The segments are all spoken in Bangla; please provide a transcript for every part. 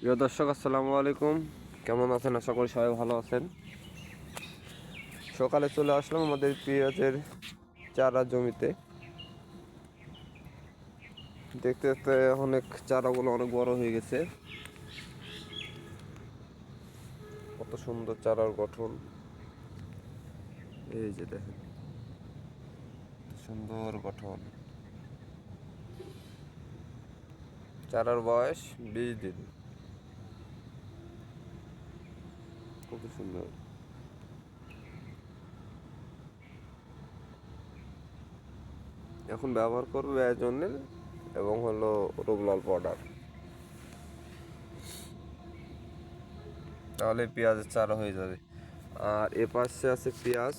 প্রিয় দর্শক, আসসালামু আলাইকুম। কেমন আছেন? আশা করি সবাই ভালো আছেন। সকালে চলে আসলাম আমাদের পেঁয়াজের চারা জমিতে। দেখতে দেখতে অনেক চারাগুলো অনেক বড় হয়ে গেছে। কত সুন্দর চারার গঠন! এই যে দেখেন, সুন্দর গঠন। চারার বয়স 20 দিন। কত সুন্দর! এখন ব্যবহার করবো এজনের এবং হলো রোগলাল পাউডার, তাহলে পেঁয়াজের চারা হয়ে যাবে। আর এ পাশে আছে পেঁয়াজ,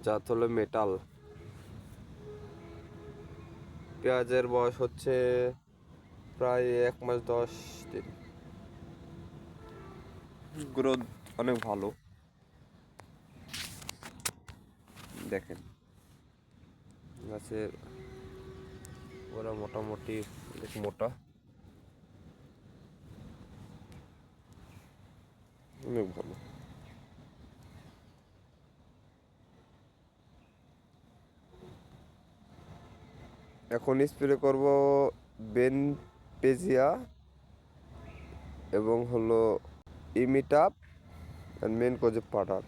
জাত হলো মেটাল। পেঁয়াজের বয়স হচ্ছে প্রায় 1 মাস 10 দিন। গ্রোথ অনেক ভালো। দেখেন গাছের ওরা মোটামুটি অনেক মোটা, অনেক ভালো। এখন স্প্রে করব বেনপেজিয়া এবং হলো ইমিটাপ আর মেন কোজে পাউডার।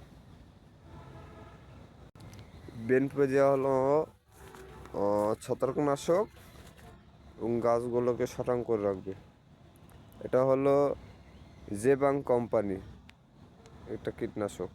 বেনপেজিয়া হলো ছত্রাকনাশক এবং গাছগুলোকে সটাং করে রাখবে। এটা হলো জেবাং কোম্পানি, একটা কীটনাশক।